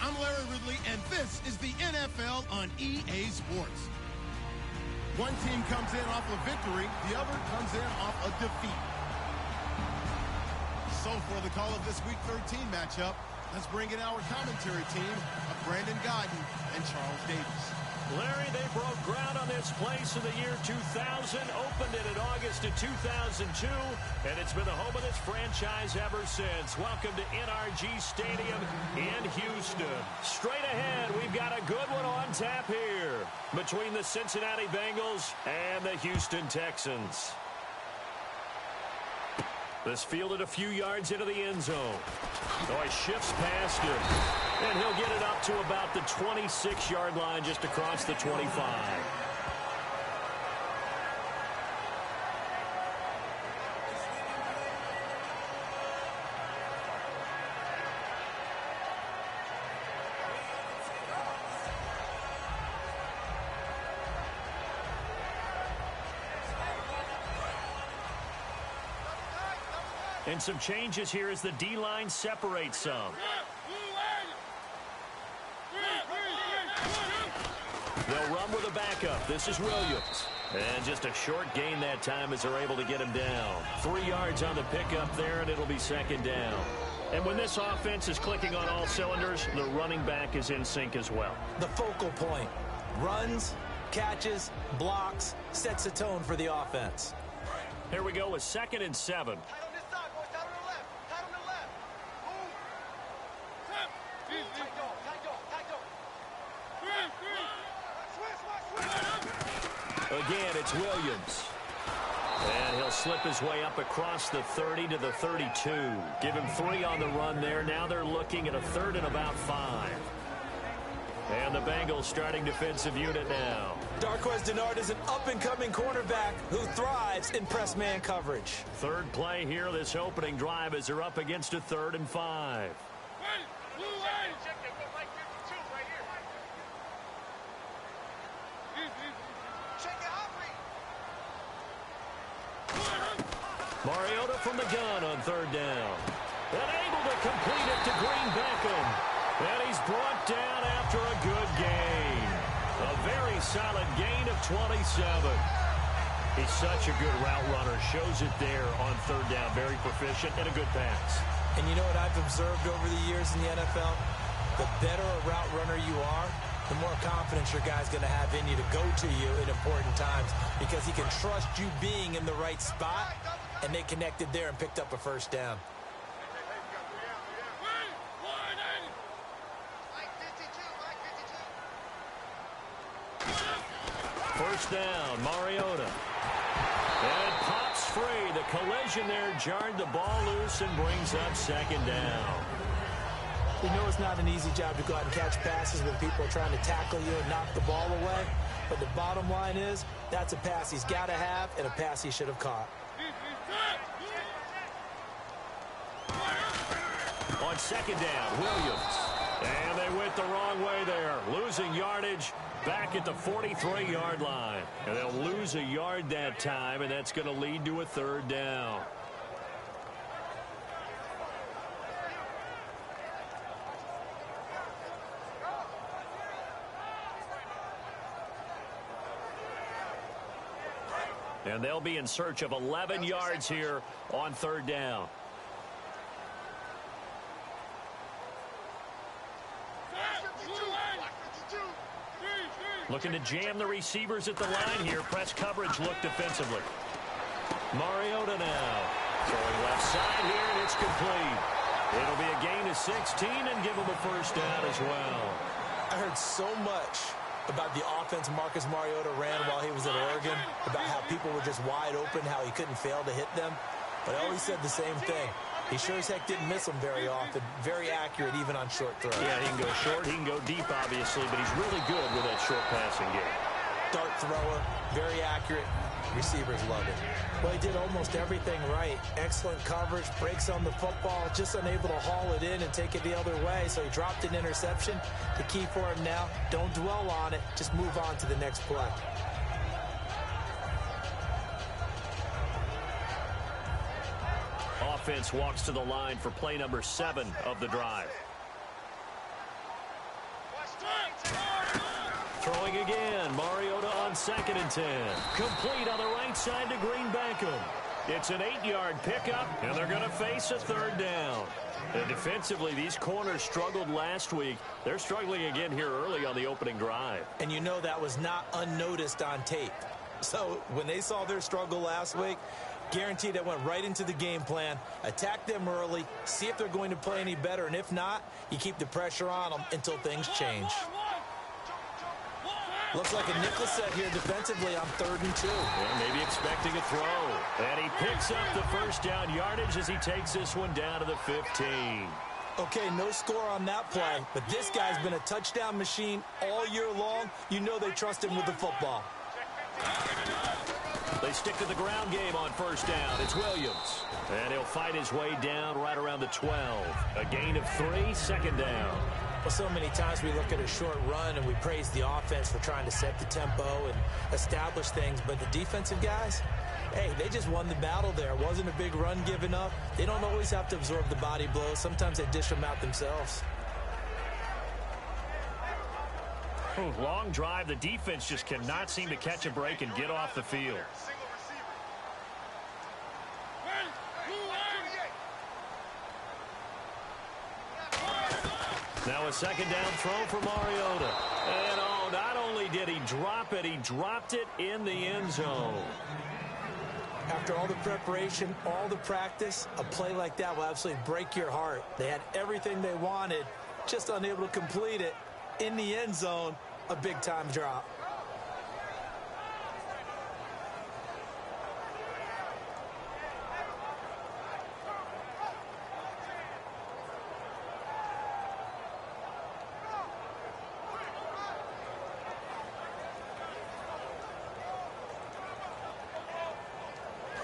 I'm Larry Ridley, and this is the NFL on EA Sports. One team comes in off a victory, the other comes in off a defeat. So for the call of this Week 13 matchup, let's bring in our commentary team of Brandon Godden and Charles Davis. Larry, they broke ground on this place in the year 2000, opened it in August of 2002, and it's been the home of this franchise ever since. Welcome to NRG Stadium in Houston. Straight ahead, we've got a good one on tap here between the Cincinnati Bengals and the Houston Texans. This fielded a few yards into the end zone. Oh, he shifts past it. And he'll get it up to about the 26-yard line just across the 25. And some changes here as the D-line separates some. They'll run with a backup. This is Williams. And just a short gain that time as they're able to get him down. 3 yards on the pickup there, and it'll be second down. And when this offense is clicking on all cylinders, the running back is in sync as well. The focal point. Runs, catches, blocks, sets a tone for the offense. Here we go with 2nd and 7. Again, it's Williams. And he'll slip his way up across the 30 to the 32. Give him 3 on the run there. Now they're looking at a 3rd and about 5. And the Bengals starting defensive unit now. Darqueze Dennard is an up-and-coming cornerback who thrives in press man coverage. Third play here, this opening drive as they're up against a 3rd and 5. Mariota from the gun on 3rd down. And able to complete it to Green Beckham. And he's brought down after a good gain. A very solid gain of 27. He's such a good route runner. Shows it there on 3rd down. Very proficient and a good pass. And you know what I've observed over the years in the NFL? The better a route runner you are, the more confidence your guy's going to have in you to go to you in important times because he can trust you being in the right spot, and they connected there and picked up a 1st down. First down, Mariota. And it pops free. The collision there jarred the ball loose and brings up 2nd down. We know it's not an easy job to go out and catch passes when people are trying to tackle you and knock the ball away. But the bottom line is, that's a pass he's got to have and a pass he should have caught. On 2nd down, Williams. And they went the wrong way there. Losing yardage back at the 43-yard line. And they'll lose a yard that time, and that's going to lead to a 3rd down. And they'll be in search of 11 yards here on 3rd down. Looking to jam the receivers at the line here. Press coverage look defensively. Mariota now. Throwing left side here, and it's complete. It'll be a gain of 16 and give him a 1st down as well. I heard so much about the offense Marcus Mariota ran while he was at Oregon, about how people were just wide open, how he couldn't fail to hit them. But I always said the same thing. He sure as heck didn't miss them very often. Very accurate even on short throws. Yeah, he can go short, he can go deep, obviously, but he's really good with that short passing game. Dart thrower, very accurate. Receivers love it. Well, he did almost everything right. Excellent coverage, breaks on the football, just unable to haul it in and take it the other way, so he dropped an interception. The key for him now, don't dwell on it, just move on to the next play. Offense walks to the line for play number 7 of the drive. throwing again. Mariota on 2nd and 10. Complete on the right side to Green Beckham. It's an 8-yard pickup, and they're going to face a 3rd down. And defensively, these corners struggled last week. They're struggling again here early on the opening drive. And you know that was not unnoticed on tape. So when they saw their struggle last week, guaranteed it went right into the game plan. Attack them early, see if they're going to play any better. And if not, you keep the pressure on them until things change. Looks like a nickel set here defensively on 3rd and 2. Yeah, maybe expecting a throw. And he picks up the 1st down yardage as he takes this one down to the 15. Okay, no score on that play, but this guy's been a touchdown machine all year long. You know they trust him with the football. They stick to the ground game on 1st down. It's Williams. And he'll fight his way down right around the 12. A gain of 3, 2nd down. Well, so many times we look at a short run and we praise the offense for trying to set the tempo and establish things. But the defensive guys, hey, they just won the battle there. It wasn't a big run given up. They don't always have to absorb the body blows. Sometimes they dish them out themselves. Long drive. The defense just cannot seem to catch a break and get off the field. Now a 2nd down throw for Mariota. And oh, not only did he drop it, he dropped it in the end zone. After all the preparation, all the practice, a play like that will absolutely break your heart. They had everything they wanted, just unable to complete it. In the end zone, a big-time drop.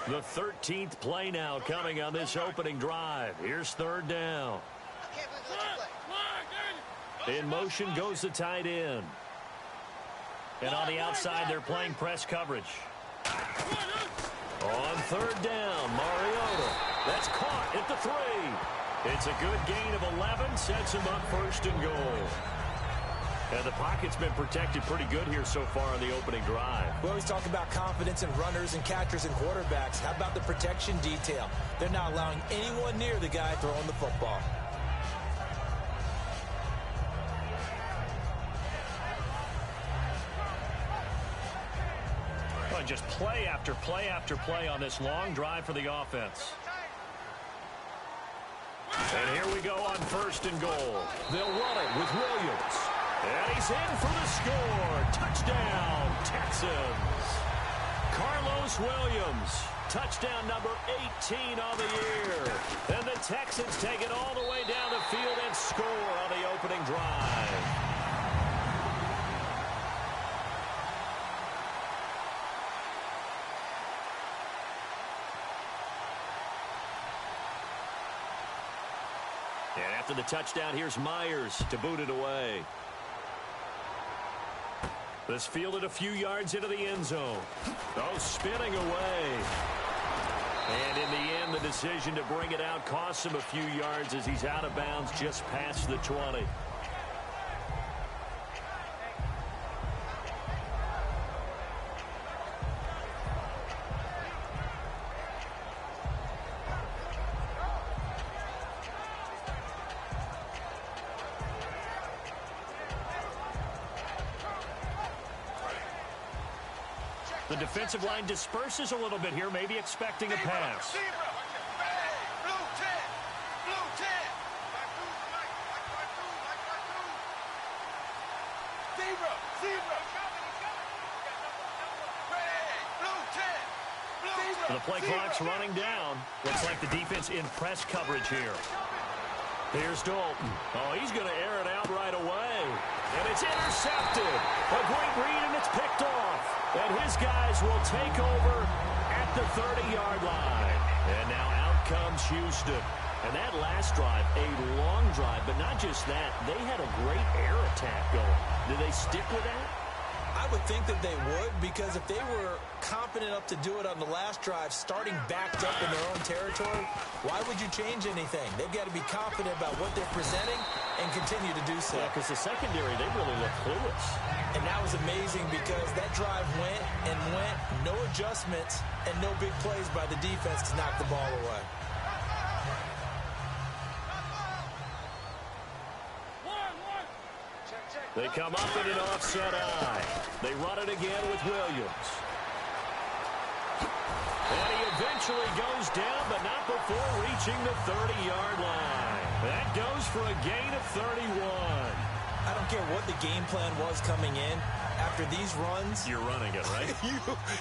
The 13th play now coming on this opening drive. Here's 3rd down. In motion goes the tight end. And on the outside, they're playing press coverage. On 3rd down, Mariota. That's caught at the 3. It's a good gain of 11. Sets him up 1st and goal. And the pocket's been protected pretty good here so far on the opening drive. We always talk about confidence in runners and catchers and quarterbacks. How about the protection detail? They're not allowing anyone near the guy throwing the football. Oh, just play after play after play on this long drive for the offense. And here we go on 1st and goal. They'll run it with Williams. And he's in for the score. Touchdown, Texans. Carlos Williams, touchdown number 18 on the year. And the Texans take it all the way down the field and score on the opening drive. And after the touchdown, here's Myers to boot it away. This fielded a few yards into the end zone. Oh, spinning away. And in the end, the decision to bring it out costs him a few yards as he's out of bounds just past the 20. The defensive line disperses a little bit here, maybe expecting a pass. The play clock's running down. Looks like the defense in press coverage here. Here's Dalton. Oh, he's going to air it out right away. And it's intercepted. A great read, and it's picked off. And his guys will take over at the 30-yard line. And now out comes Houston. And that last drive, a long drive, but not just that. They had a great air attack going. Did they stick with that? I would think that they would, because if they were confident enough to do it on the last drive, starting backed up in their own territory, why would you change anything? They've got to be confident about what they're presenting and continue to do so. Yeah, because the secondary, they really look clueless. And that was amazing because that drive went and went, no adjustments, and no big plays by the defense to knock the ball away. They come up in an offset eye. They run it again with Williams. And he eventually goes down, but not before reaching the 30-yard line. That goes for a gain of 31. I don't care what the game plan was coming in. After these runs, you're running it, right?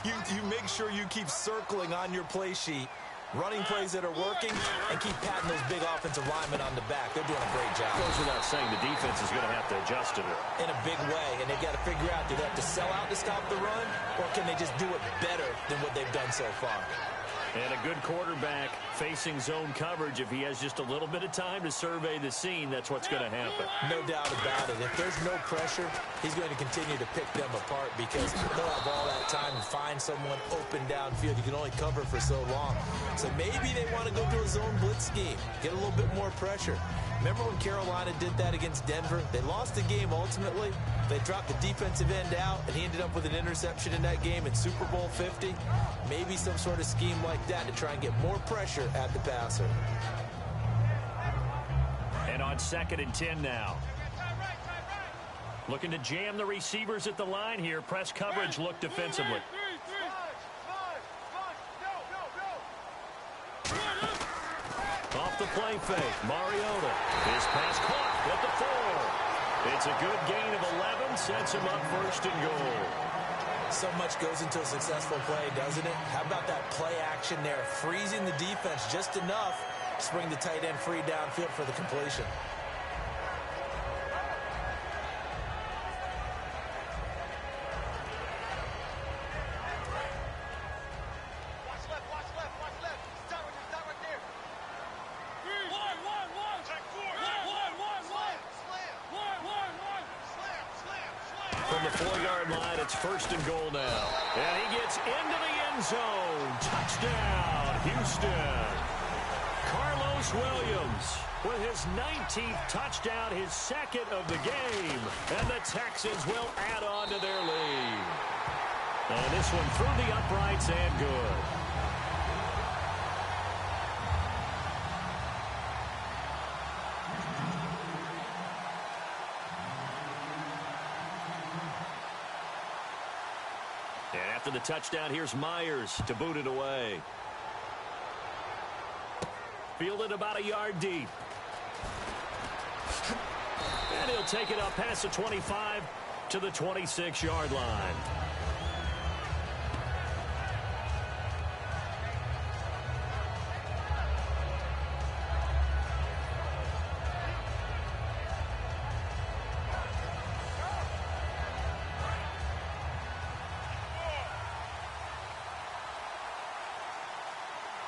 you make sure you keep circling on your play sheet, running plays that are working, and keep patting those big offensive linemen on the back. They're doing a great job. Goes without saying the defense is going to have to adjust to it. In a big way, and they've got to figure out, do they have to sell out to stop the run, or can they just do it better than what they've done so far? And a good quarterback facing zone coverage. If he has just a little bit of time to survey the scene, that's what's going to happen. No doubt about it. If there's no pressure, he's going to continue to pick them apart because they'll have all that time to find someone open downfield. You can only cover for so long. So maybe they want to go to a zone blitz scheme, get a little bit more pressure. Remember when Carolina did that against Denver? They lost the game ultimately. They dropped the defensive end out, and he ended up with an interception in that game in Super Bowl 50. Maybe some sort of scheme like that to try and get more pressure at the passer. And on 2nd and 10 now. Looking to jam the receivers at the line here. Press coverage look defensively. Off the play fake, Mariota. His pass caught at the 4. It's a good gain of 11, sets him up 1st and goal. So much goes into a successful play, doesn't it? How about that play action there, freezing the defense just enough to bring the tight end free downfield for the completion. From the 4-yard line, it's 1st and goal now. And he gets into the end zone. Touchdown, Houston. Carlos Williams with his 19th touchdown, his 2nd of the game. And the Texans will add on to their lead. And this one through the uprights and good. And after the touchdown, here's Myers to boot it away. Fielded about a yard deep. And he'll take it up past the 25 to the 26-yard line.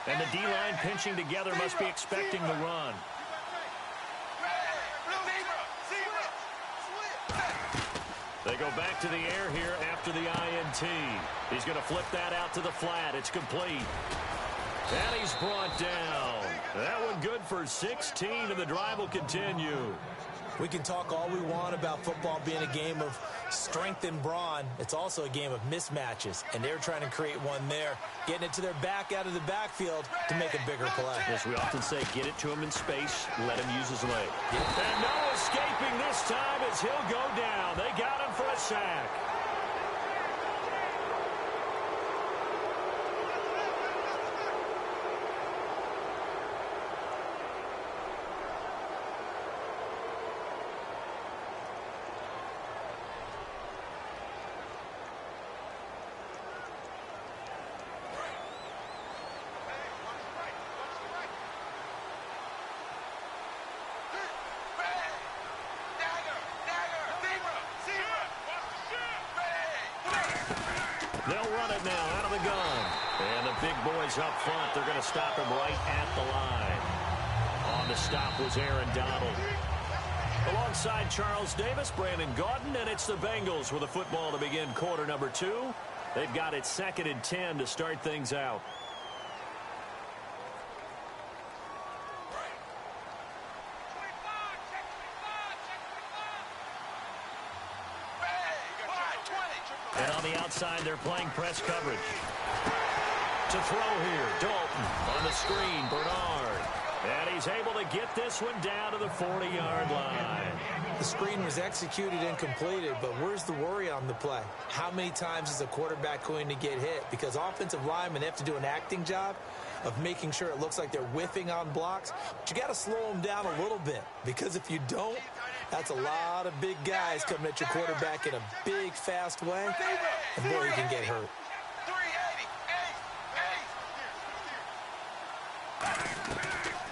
And the D-line pinching together must be expecting the run. They go back to the air here after the INT. He's going to flip that out to the flat. It's complete. And he's brought down. That one good for 16, and the drive will continue. We can talk all we want about football being a game of strength and brawn. It's also a game of mismatches, and they're trying to create one there, getting it to their back out of the backfield to make a bigger play. As we often say, get it to him in space, let him use his leg. And no escaping this time as he'll go down. They got him for a sack. They'll run it now out of the gun. And the big boys up front, they're going to stop him right at the line. On the stop was Aaron Donald. Alongside Charles Davis, Brandon Gaudin, and it's the Bengals with a football to begin quarter number 2. They've got it 2nd and 10 to start things out. side, they're playing press coverage. To throw here, Dalton on the screen, Bernard. And he's able to get this one down to the 40-yard line. The screen was executed and completed, but where's the worry on the play? How many times is a quarterback going to get hit? Because offensive linemen have to do an acting job of making sure it looks like they're whiffing on blocks. But you got to slow them down a little bit, because if you don't, that's a lot of big guys coming at your quarterback in a big, fast way. And boy, he can get hurt.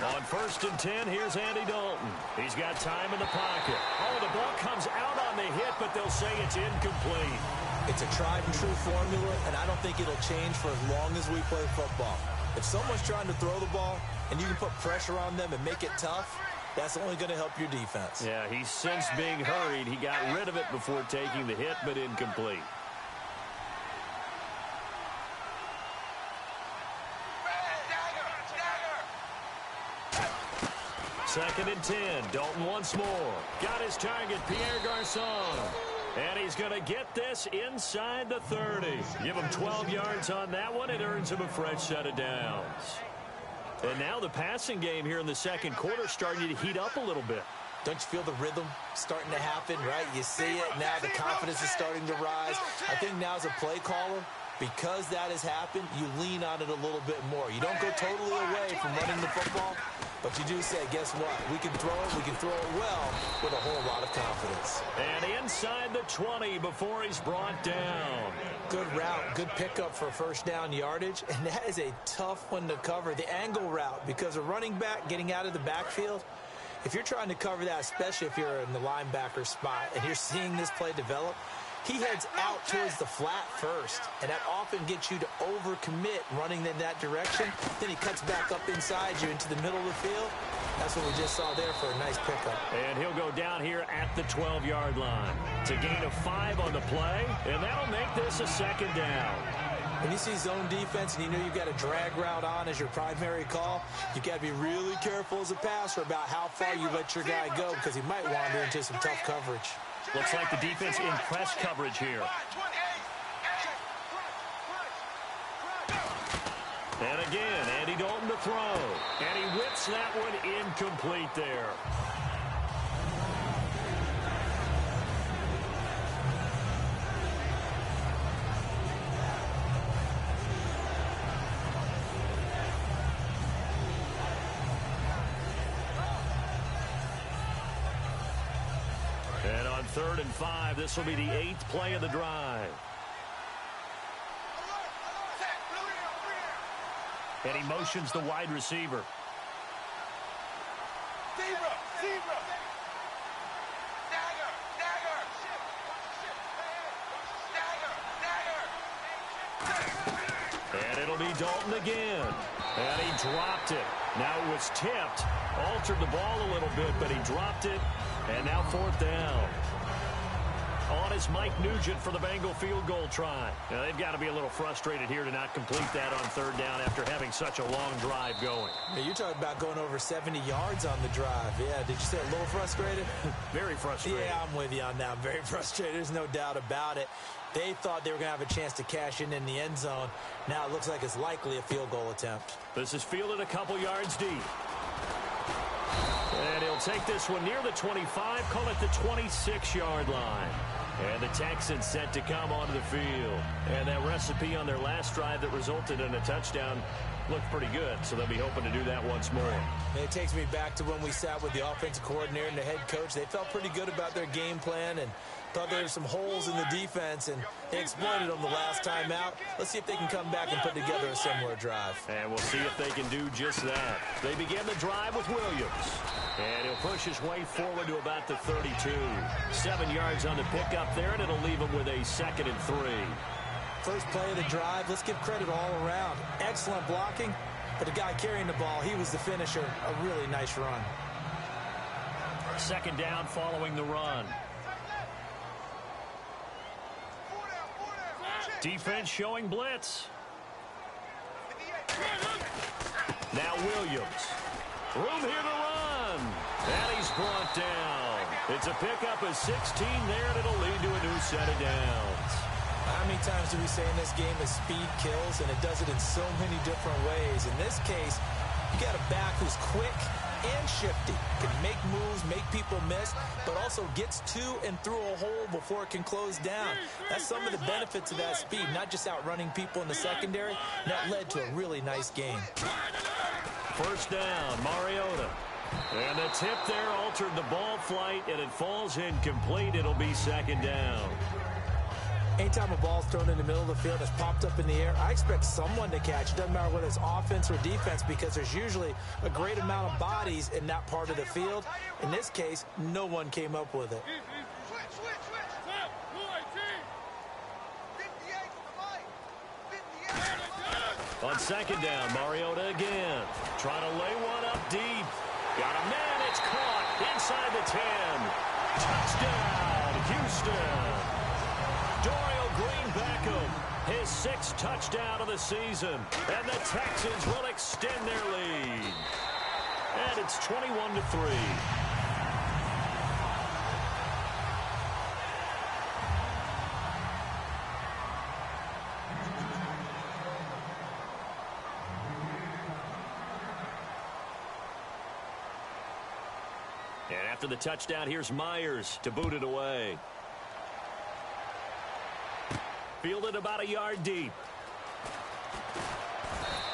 On 1st and 10, here's Andy Dalton. He's got time in the pocket. Oh, the ball comes out on the hit, but they'll say it's incomplete. It's a tried-and-true formula, and I don't think it'll change for as long as we play football. If someone's trying to throw the ball and you can put pressure on them and make it tough, that's only going to help your defense. Yeah, he's since being hurried. He got rid of it before taking the hit, but incomplete. Second and 10. Dalton once more. Got his target, Pierre Garçon. And he's going to get this inside the 30. Give him 12 yards on that one. It earns him a fresh set of downs. And now the passing game here in the second quarter starting to heat up a little bit. Don't you feel the rhythm starting to happen, right? You see it. Now the confidence is starting to rise. I think now as a play caller, because that has happened, you lean on it a little bit more. You don't go totally away from running the football, but you do say, guess what? We can throw it. We can throw it well with a whole lot of confidence. And inside the 20 before he's brought down. Good route, good pickup for first down yardage, and that is a tough one to cover. The angle route, because a running back getting out of the backfield, if you're trying to cover that, especially if you're in the linebacker spot and you're seeing this play develop, he heads out towards the flat first, and that often gets you to overcommit running in that direction. Then he cuts back up inside you into the middle of the field. That's what we just saw there for a nice pickup. And he'll go down here at the 12-yard line. It's a gain of 5 on the play, and that'll make this a second down. When you see zone defense and you know you've got a drag route on as your primary call, you've got to be really careful as a passer about how far you let your guy go, because he might wander into some tough coverage. Looks like the defense in press coverage here. And again, Andy Dalton to throw. And he whips that one incomplete there. And on 3rd and 5, this will be the 8th play of the drive. And he motions the wide receiver. And it'll be Dalton again. And he dropped it. Now it was tipped. Altered the ball a little bit, but he dropped it. And now 4th down. On is Mike Nugent for the Bengal field goal try. Now, they've got to be a little frustrated here to not complete that on 3rd down after having such a long drive going. Yeah, you're talking about going over 70 yards on the drive. Yeah, did you say a little frustrated? Very frustrated. Yeah, I'm with you on that. I'm very frustrated. There's no doubt about it. They thought they were going to have a chance to cash in the end zone. Now it looks like it's likely a field goal attempt. This is fielded a couple yards deep. And he'll take this one near the 25, call it the 26-yard line. And the Texans set to come onto the field. And that recipe on their last drive that resulted in a touchdown looked pretty good, so they'll be hoping to do that once more. And it takes me back to when we sat with the offensive coordinator and the head coach. They felt pretty good about their game plan and thought there were some holes in the defense, and they exploited them the last time out. Let's see if they can come back and put together a similar drive. And we'll see if they can do just that. They begin the drive with Williams. And he'll push his way forward to about the 32. 7 yards on the pickup there, and it'll leave him with a 2nd and 3. First play of the drive, let's give credit all around. Excellent blocking, but the guy carrying the ball, he was the finisher. A really nice run. 2nd down following the run. Defense showing blitz. Now Williams. Room here to run. And he's brought down. It's a pickup of 16 there, and it'll lead to a new set of downs. How many times do we say in this game that speed kills, and it does it in so many different ways? In this case, you got a back who's quick and shifty, can make moves, make people miss, but also gets to and through a hole before it can close down. That's some of the benefits of that speed, not just outrunning people in the secondary. That led to a really nice game. First down, Mariota. And the tip there altered the ball flight, and it falls incomplete. It'll be second down. Anytime a ball's thrown in the middle of the field, it's popped up in the air, I expect someone to catch. It doesn't matter whether it's offense or defense, because there's usually a great amount of bodies in that part of the field. In this case, no one came up with it. On second down, Mariota again. Trying to lay one up deep. Got a man, it's caught inside the 10. Touchdown, Houston. Dorial Green-Beckham, his 6th touchdown of the season. And the Texans will extend their lead. And it's 21-3. And after the touchdown, here's Myers to boot it away. Fielded about a yard deep.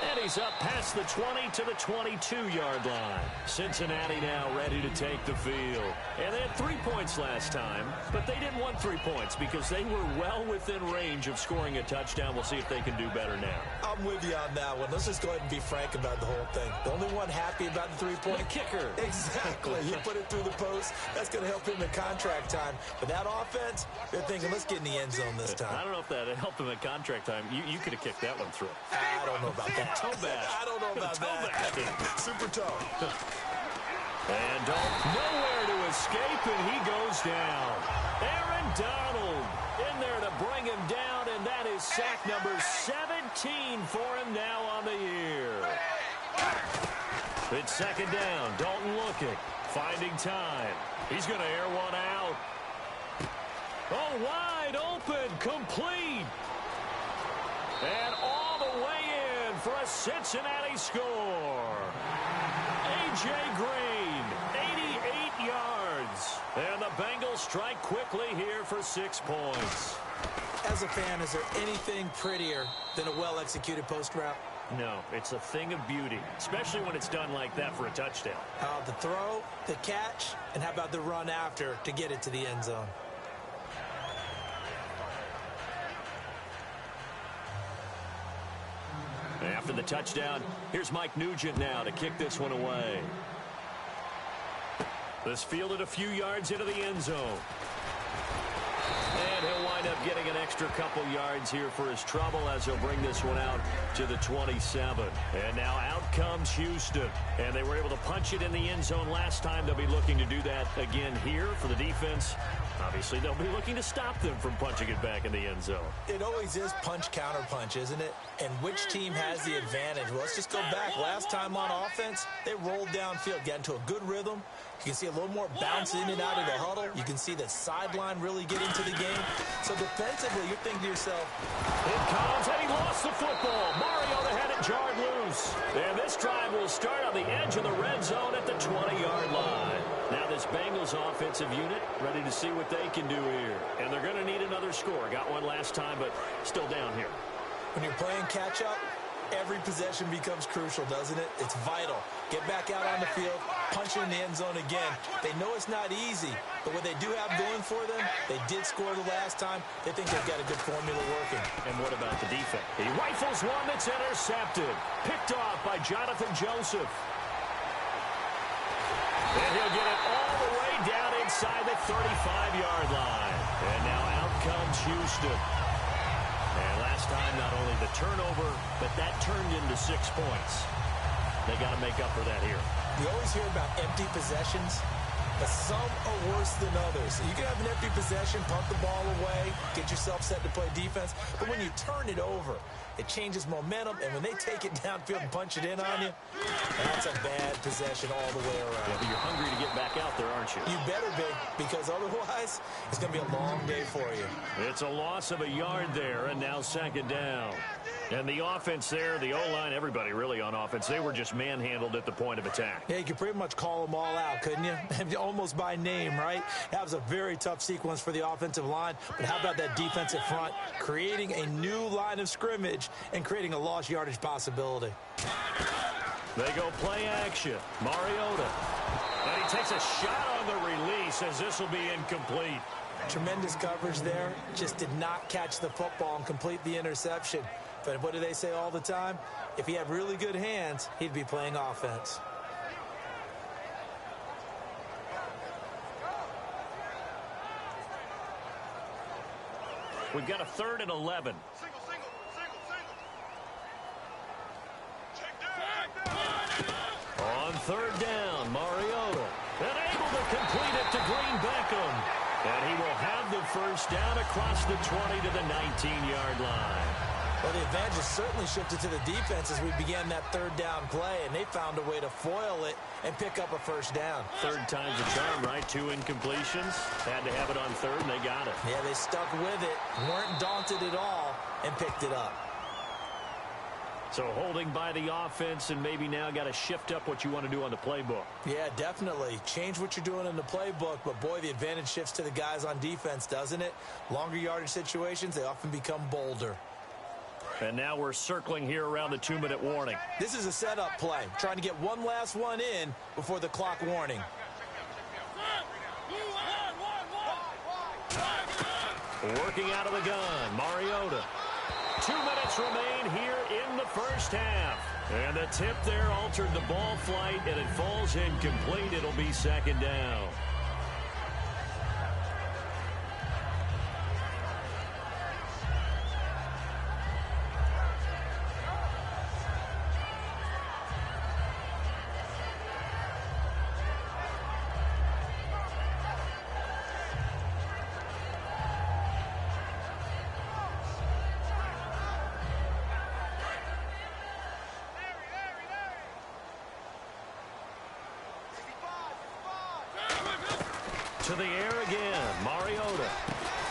And he's up past the 20 to the 22-yard line. Cincinnati now ready to take the field. And they had 3 points last time, but they didn't want 3 points because they were well within range of scoring a touchdown. We'll see if they can do better now. I'm with you on that one. Let's just go ahead and be frank about the whole thing. The only one happy about the 3-point kicker. Exactly. You put it through the post. That's going to help him in contract time. But that offense, they're thinking, let's get in the end zone this time. I don't know if that helped him at contract time. You could have kicked that one through. I don't know about that. Toe bash. I don't know about that. Super toe. And nowhere to escape, and he goes down. Aaron Donald in there to bring him down, and that is sack number 17 for him now on the year. It's second down. Dalton looking, finding time. He's going to air one out. Oh, wide open, complete. And all the way in for a Cincinnati score. A.J. Green, 88 yards. And the Bengals strike quickly here for 6 points. As a fan, is there anything prettier than a well-executed post route? No, it's a thing of beauty, especially when it's done like that for a touchdown. The throw, the catch, and how about the run after to get it to the end zone? After the touchdown, here's Mike Nugent now to kick this one away. This fielded a few yards into the end zone. And he'll wind up getting an extra couple yards here for his trouble as he'll bring this one out to the 27. And now out comes Houston. And they were able to punch it in the end zone last time. They'll be looking to do that again here for the defense. Obviously, they'll be looking to stop them from punching it back in the end zone. It always is punch-counter-punch, isn't it? And which team has the advantage? Well, let's just go back. Last time on offense, they rolled downfield, got into a good rhythm. You can see a little more bounce in and out of the huddle. You can see the sideline really get into the game. So defensively, you're thinking to yourself, it comes, and he lost the football. Mariota had it jarred loose. And this drive will start on the edge of the red zone at the 20-yard line. Now this Bengals offensive unit ready to see what they can do here. And they're going to need another score. Got one last time, but still down here. When you're playing catch-up, every possession becomes crucial, doesn't it? It's vital. Get back out on the field, punch it in the end zone again. They know it's not easy, but what they do have going for them, they did score the last time. They think they've got a good formula working. And what about the defense? He rifles one that's intercepted. Picked off by Jonathan Joseph. And he'll get it all the way down inside the 35-yard line. And now out comes Houston. And last time, not only the turnover, but that turned into 6 points. They got to make up for that here. You always hear about empty possessions, but some are worse than others. You can have an empty possession, pump the ball away, get yourself set to play defense, but when you turn it over, It changes momentum, and when they take it downfield and punch it in on you, that's a bad possession all the way around. Yeah, but you're hungry to get back out there, aren't you? You better be, because otherwise, it's going to be a long day for you. It's a loss of a yard there, and now second down. And the offense there, the O-line, everybody really on offense, they were just manhandled at the point of attack. Yeah, you could pretty much call them all out, couldn't you? Almost by name, right? That was a very tough sequence for the offensive line. But how about that defensive front creating a new line of scrimmage and creating a lost yardage possibility? They go play action. Mariota. And he takes a shot on the release as this will be incomplete. Tremendous coverage there. Just did not catch the football and complete the interception. But what do they say all the time? If he had really good hands, he'd be playing offense. We've got a 3rd and 11. On 3rd down, Mariota. And able to complete it to Green Beckham. And he will have the first down across the 20 to the 19-yard line. Well, the advantage has certainly shifted to the defense as we began that 3rd down play, and they found a way to foil it and pick up a first down. 3rd time's a charm, right? 2 incompletions. Had to have it on 3rd, and they got it. Yeah, they stuck with it, weren't daunted at all, and picked it up. So holding by the offense, and maybe now got to shift up what you want to do on the playbook. Yeah, definitely. Change what you're doing in the playbook, but boy, the advantage shifts to the guys on defense, doesn't it? Longer yardage situations, they often become bolder. And now we're circling here around the 2-minute warning. This is a setup play, trying to get one last one in before the clock warning. Working out of the gun, Mariota. 2 minutes remain here in the first half. And the tip there altered the ball flight, and it falls incomplete. It'll be second down. To the air again, Mariota.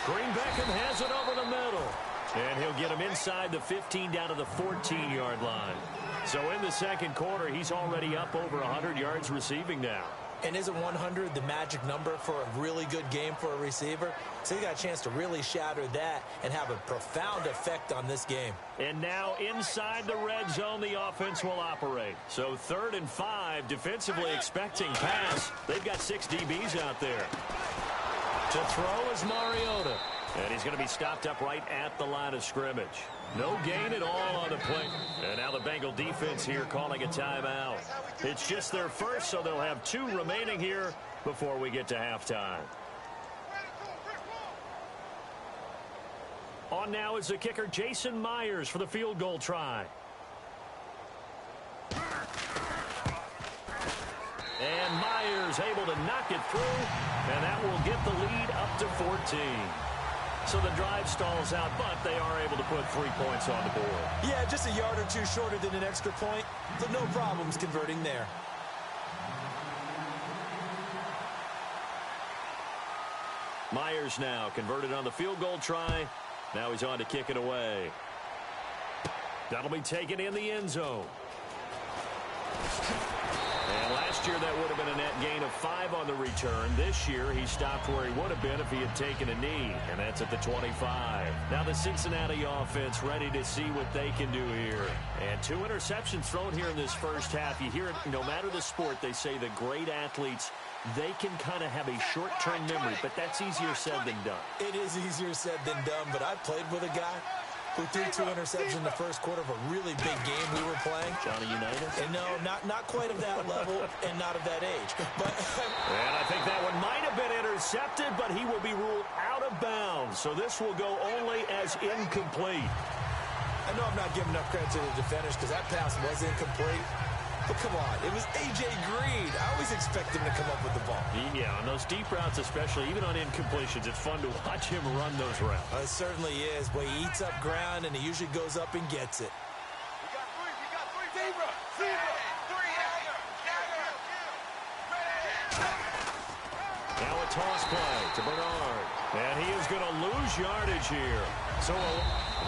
Green Beckham has it over the middle. And he'll get him inside the 15 down to the 14-yard line. So in the second quarter, he's already up over 100 yards receiving now. And isn't 100 the magic number for a really good game for a receiver? So he got a chance to really shatter that and have a profound effect on this game. And now inside the red zone, the offense will operate. So 3rd and 5, defensively expecting pass. They've got 6 DBs out there. To throw is Mariota. And he's going to be stopped up right at the line of scrimmage. No gain at all on the play. And now the Bengal defense here calling a timeout. It's just their first, so they'll have 2 remaining here before we get to halftime. On now is the kicker, Jason Myers, for the field goal try. And Myers able to knock it through, and that will get the lead up to 14. So the drive stalls out, but they are able to put 3 points on the board. Yeah, just a yard or 2 shorter than an extra point, so no problems converting there. Myers now converted on the field goal try. Now he's on to kick it away. That'll be taken in the end zone. And last year that would have been a net gain of 5 on the return. This year he stopped where he would have been if he had taken a knee, and that's at the 25. Now the Cincinnati offense ready to see what they can do here. And 2 interceptions thrown here in this first half. You hear it, no matter the sport, they say the great athletes, they can kind of have a short-term memory, but that's easier said than done. It is easier said than done, but I played with a guy who threw 2 interceptions in the first quarter of a really big game we were playing. Johnny Unitas? And no, not quite of that level and not of that age. But and I think that one might have been intercepted, but he will be ruled out of bounds. So this will go only as incomplete. I know I'm not giving enough credit to the defenders because that pass was incomplete. But come on, it was A.J. Green. I always expect him to come up with the ball. Yeah, on those deep routes especially, even on incompletions, it's fun to watch him run those routes. It certainly is, but he eats up ground, and he usually goes up and gets it. Now a toss play to Bernard. And he is going to lose yardage here. So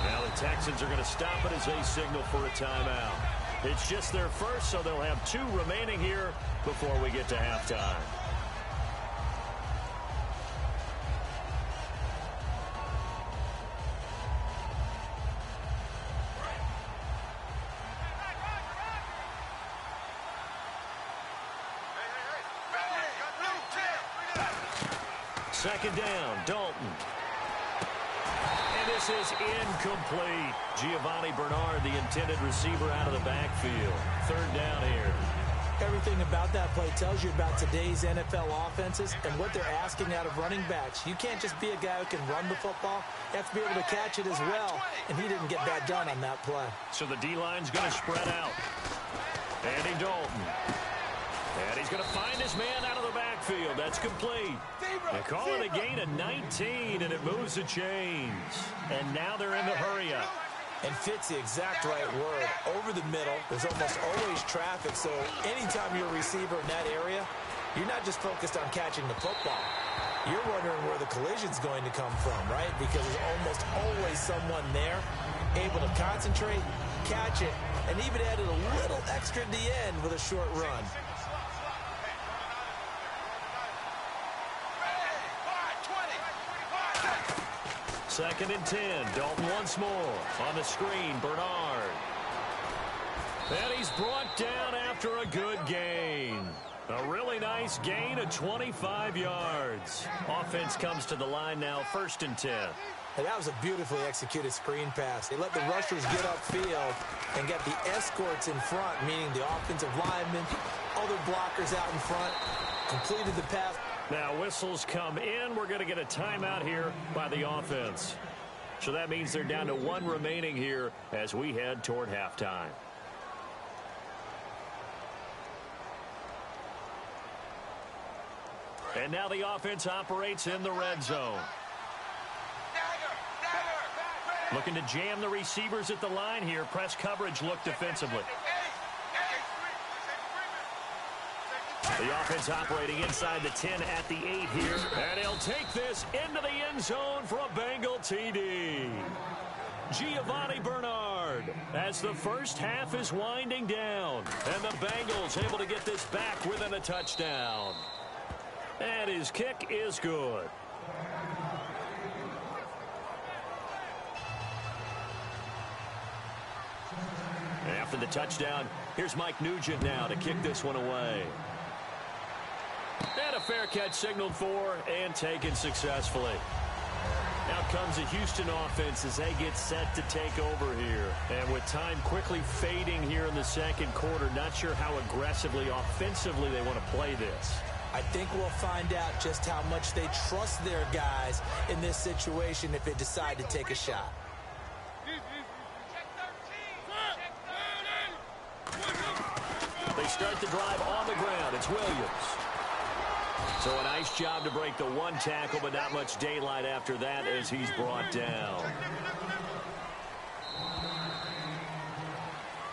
now the Texans are going to stop it as they signal for a timeout. It's just their first, so they'll have 2 remaining here before we get to halftime. Second down, Dalton. And this is incomplete. Giovanni Bernard, the intended receiver, out of the backfield. Third down here. Everything about that play tells you about today's NFL offenses and what they're asking out of running backs. You can't just be a guy who can run the football. You have to be able to catch it as well, and he didn't get that done on that play. So the D-line's going to spread out. Andy Dalton. And he's going to find his man out of the backfield. That's complete. They call it a gain of 19, and it moves the chains. And now they're in the hurry-up. And fits the exact right word. Over the middle, there's almost always traffic, so anytime you're a receiver in that area, you're not just focused on catching the football. You're wondering where the collision's going to come from, right? Because there's almost always someone there able to concentrate, catch it, and even added a little extra at the end with a short run. Second and 10. Dalton once more. On the screen, Bernard. And he's brought down after a good gain. A really nice gain of 25 yards. Offense comes to the line now, first and 10. And that was a beautifully executed screen pass. They let the rushers get upfield and get the escorts in front, meaning the offensive linemen, other blockers out in front, completed the pass. Now whistles come in. We're going to get a timeout here by the offense. So that means they're down to 1 remaining here as we head toward halftime. And now the offense operates in the red zone. Looking to jam the receivers at the line here. Press coverage look defensively. The offense operating inside the 10 at the 8 here. And he'll take this into the end zone for a Bengal TD. Giovanni Bernard as the first half is winding down. And the Bengals able to get this back within a touchdown. And his kick is good. After the touchdown, here's Mike Nugent now to kick this one away. And a fair catch signaled for and taken successfully. Now comes the Houston offense as they get set to take over here. And with time quickly fading here in the second quarter, not sure how aggressively, offensively they want to play this. I think we'll find out just how much they trust their guys in this situation if they decide to take a shot. They start the drive on the ground. It's Williams. So a nice job to break the 1 tackle, but not much daylight after that as he's brought down.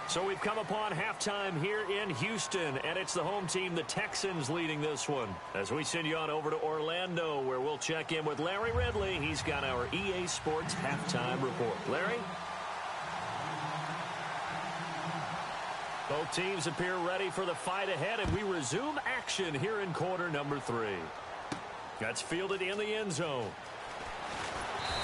So we've come upon halftime here in Houston, and it's the home team, the Texans, leading this one. As we send you on over to Orlando, where we'll check in with Larry Ridley. He's got our EA Sports halftime report. Larry? Both teams appear ready for the fight ahead, and we resume action here in quarter number 3. That's fielded in the end zone.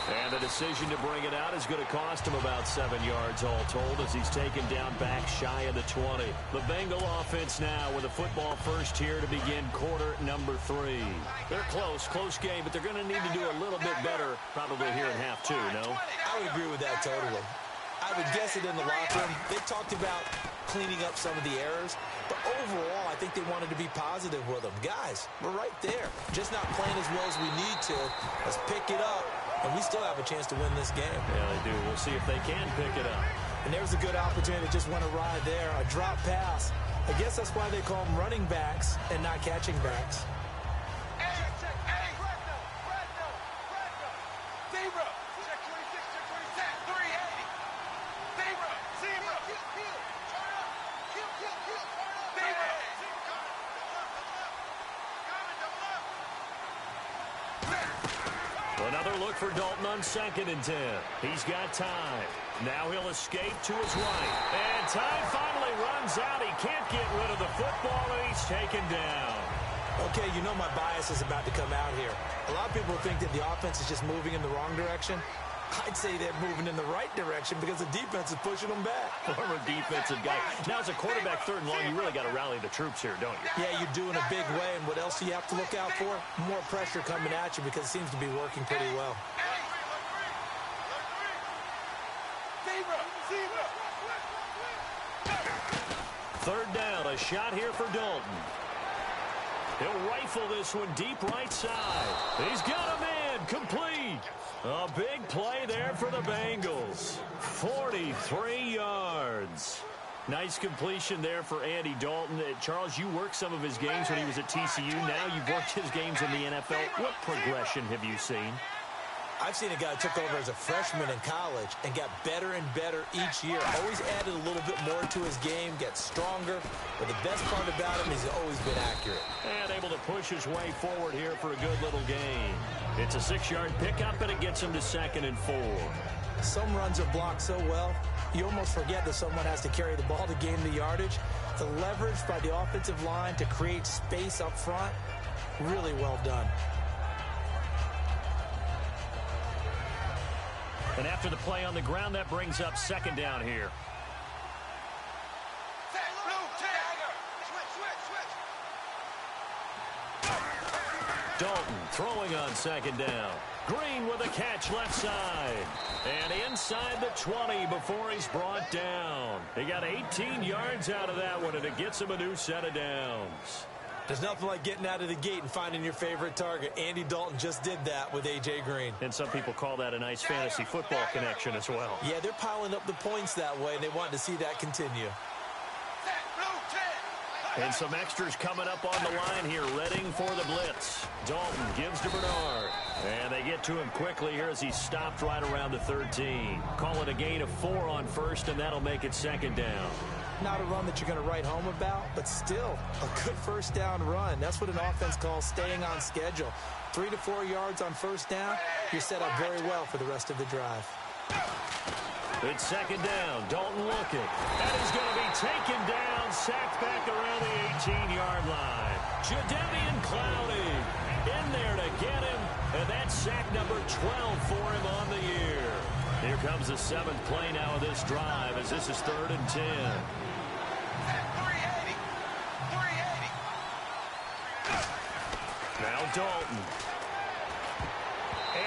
And the decision to bring it out is going to cost him about 7 yards all told as he's taken down back shy of the 20. The Bengal offense now with a football first here to begin quarter number 3. They're close game, but they're going to need to do a little bit better probably here in half 2, no? I would agree with that totally. I would guess it in the locker room. They talked about cleaning up some of the errors, but overall, I think they wanted to be positive with them. Guys, we're right there. Just not playing as well as we need to. Let's pick it up, and we still have a chance to win this game. Yeah, they do. We'll see if they can pick it up. And there's a good opportunity. Just want to ride there. A drop pass. I guess that's why they call them running backs and not catching backs. Another look for Dalton on 2nd and 10. He's got time. Now he'll escape to his right. And time finally runs out. He can't get rid of the football, and he's taken down. Okay, you know my bias is about to come out here. A lot of people think that the offense is just moving in the wrong direction. I'd say they're moving in the right direction because the defense is pushing them back. Former defensive guy. Now, as a quarterback 3rd and long, you really got to rally the troops here, don't you? Yeah, you do in a big way. And what else do you have to look out for? More pressure coming at you because it seems to be working pretty well. Third down, a shot here for Dalton. He'll rifle this one deep right side. He's got a man, complete. A big play there for the Bengals. 43 yards. Nice completion there for Andy Dalton. Charles, you worked some of his games when he was at TCU. Now you've worked his games in the NFL. What progression have you seen? I've seen a guy who took over as a freshman in college and got better and better each year. Always added a little bit more to his game, gets stronger. But the best part about him is he's always been accurate. And able to push his way forward here for a good little gain. It's a 6-yard pickup, and it gets him to 2nd and 4. Some runs are blocked so well, you almost forget that someone has to carry the ball to gain the yardage. The leverage by the offensive line to create space up front, really well done. And after the play on the ground, that brings up 2nd down here. Dalton throwing on 2nd down. Green with a catch left side. And inside the 20 before he's brought down. He got 18 yards out of that one, and it gets him a new set of downs. There's nothing like getting out of the gate and finding your favorite target. Andy Dalton just did that with A.J. Green. And some people call that a nice fantasy football connection as well. Yeah, they're piling up the points that way, and they want to see that continue. And some extras coming up on the line here, readying for the blitz. Dalton gives to Bernard. And they get to him quickly here as he's stopped right around the 13. Call it a gain of 4 on 1st, and that'll make it 2nd down. Not a run that you're going to write home about, but still a good 1st down run. That's what an offense calls staying on schedule. 3 to 4 yards on 1st down, you're set up very well for the rest of the drive. It's 2nd down. Dalton looking. And he's going to be taken down, sacked back around the 18-yard line. Jadeveon Clowney in there to get him, and that's sack number 12 for him on the year. Here comes the 7th play now of this drive as this is 3rd and 10. Now Dalton.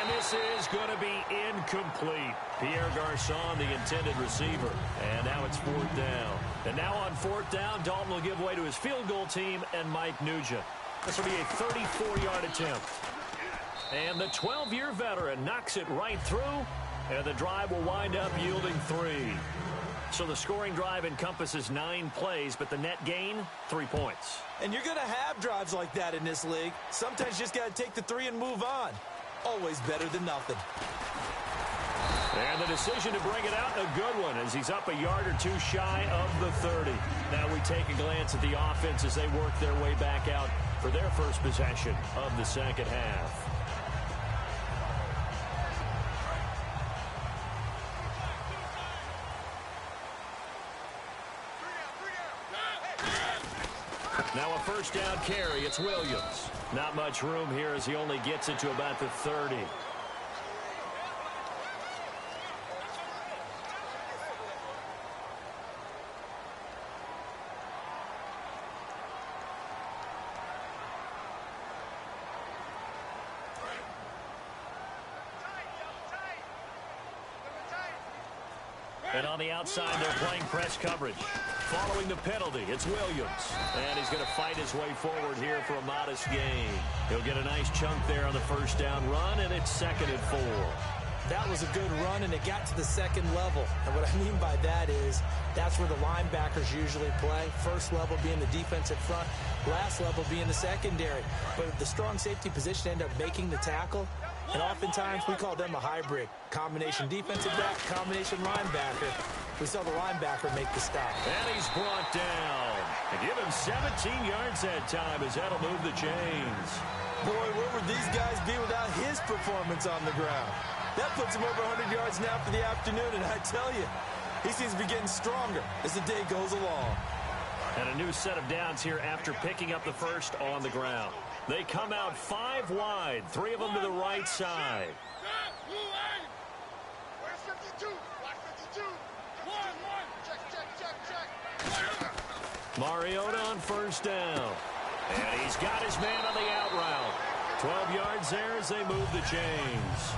And this is going to be incomplete. Pierre Garçon, the intended receiver. And now it's 4th down. And now on 4th down, Dalton will give way to his field goal team and Mike Nugent. This will be a 34-yard attempt. And the 12-year veteran knocks it right through. And the drive will wind up yielding 3. So the scoring drive encompasses 9 plays, but the net gain, 3 points. And you're going to have drives like that in this league. Sometimes you just got to take the 3 and move on. Always better than nothing. And the decision to bring it out, a good one, as he's up a yard or 2 shy of the 30. Now we take a glance at the offense as they work their way back out for their first possession of the 2nd half. Now a 1st down carry. It's Williams. Not much room here as he only gets it to about the 30. And on the outside, they're playing press coverage. Following the penalty, it's Williams. And he's going to fight his way forward here for a modest gain. He'll get a nice chunk there on the 1st down run, and it's 2nd and 4. That was a good run, and it got to the second level. And what I mean by that is that's where the linebackers usually play. First level being the defensive front, last level being the secondary. But the strong safety position ended up making the tackle, and oftentimes we call them a hybrid. Combination defensive back, combination linebacker. We saw the linebacker make the stop. And he's brought down. And give him 17 yards that time as that'll move the chains. Boy, where would these guys be without his performance on the ground? That puts him over 100 yards now for the afternoon, and I tell you, he seems to be getting stronger as the day goes along. And a new set of downs here after picking up the first on the ground. They come out 5 wide, 3 of them to the right side. Mariota on first down. And he's got his man on the out route. 12 yards there as they move the chains.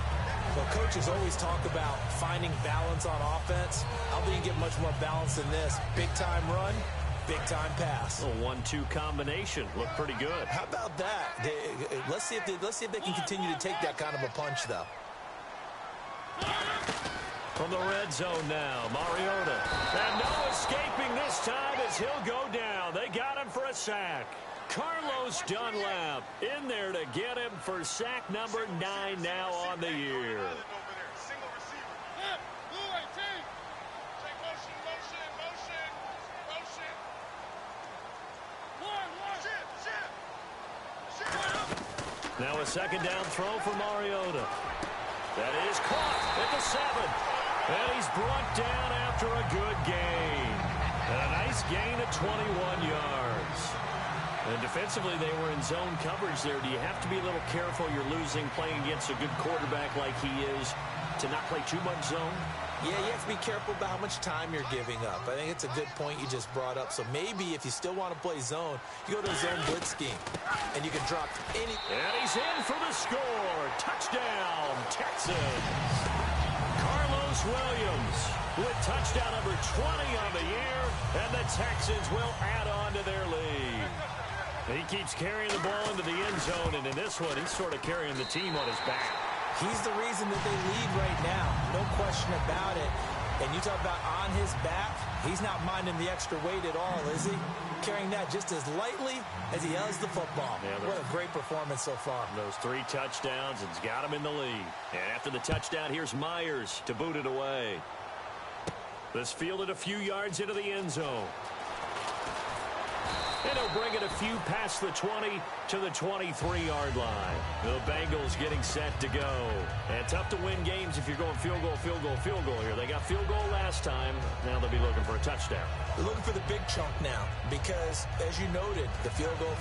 Well, coaches always talk about finding balance on offense. I don't think you get much more balance than this. Big-time run, big-time pass. A 1-2 combination. Looked pretty good. How about that? Let's see if they can continue to take that kind of a punch, though. From the red zone now, Mariota. And no escaping this time as he'll go down. They got him for a sack. Carlos Dunlap in there to get him for sack number 9 now on the year. Now a second down throw for Mariota. That is caught at the 7. And he's brought down after a good gain. And a nice gain of 21 yards. And defensively, they were in zone coverage there. Do you have to be a little careful? You're losing playing against a good quarterback like he is to not play too much zone? Yeah, you have to be careful about how much time you're giving up. I think it's a good point you just brought up. So maybe if you still want to play zone, you go to a zone blitz scheme, and you can drop any... And he's in for the score. Touchdown, Texans. Carlos Williams with touchdown number 20 on the year, and the Texans will add on to their lead. He keeps carrying the ball into the end zone, and in this one, he's sort of carrying the team on his back. He's the reason that they lead right now. No question about it. And you talk about on his back, he's not minding the extra weight at all, is he? Carrying that just as lightly as he has the football. Yeah, what a great performance so far. Those 3 touchdowns, and he's got him in the lead. And after the touchdown, here's Myers to boot it away. This fielded a few yards into the end zone. And he'll bring it a few past the 20 to the 23-yard line. The Bengals getting set to go. And tough to win games if you're going field goal, field goal, field goal here. They got field goal last time. Now they'll be looking for a touchdown. They're looking for the big chunk now because, as you noted, the field goal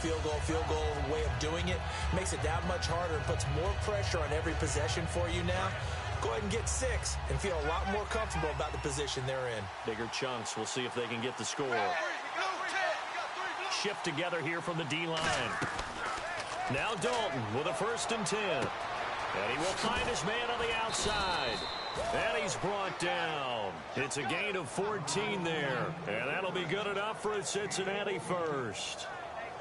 way of doing it makes it that much harder and puts more pressure on every possession for you now. Go ahead and get 6 and feel a lot more comfortable about the position they're in. Bigger chunks. We'll see if they can get the score. Shift together here from the D-line. Now Dalton with a 1st and 10. And he will find his man on the outside. And he's brought down. It's a gain of 14 there. And that'll be good enough for a Cincinnati first.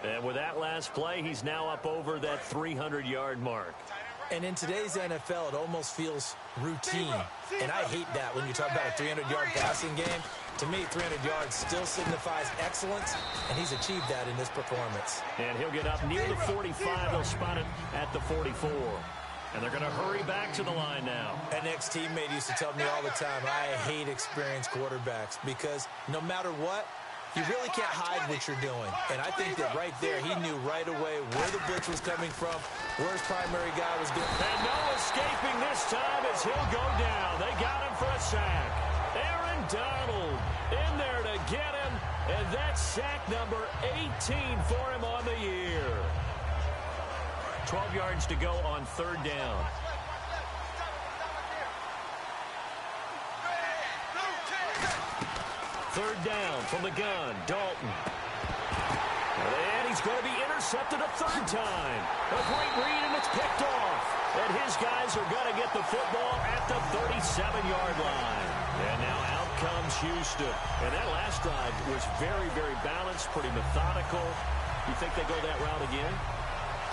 And with that last play, he's now up over that 300-yard mark. And in today's NFL, it almost feels routine. And I hate that when you talk about a 300-yard passing game. To me, 300 yards still signifies excellence, and he's achieved that in this performance. And he'll get up near the 45. They'll spot it at the 44. And they're going to hurry back to the line now. An ex-teammate used to tell me all the time, I hate experienced quarterbacks because no matter what, you really can't hide what you're doing. And I think that right there, he knew right away where the blitz was coming from, where his primary guy was going. And no escaping this time as he'll go down. They got him for a sack. Aaron Donald in there to get him. And that's sack number 18 for him on the year. 12 yards to go on 3rd down. Third down from the gun, Dalton. And he's going to be intercepted a 3rd time. A great read, and it's picked off. And his guys are going to get the football at the 37-yard line. And now out comes Houston. And that last drive was very, very balanced, pretty methodical. You think they go that route again?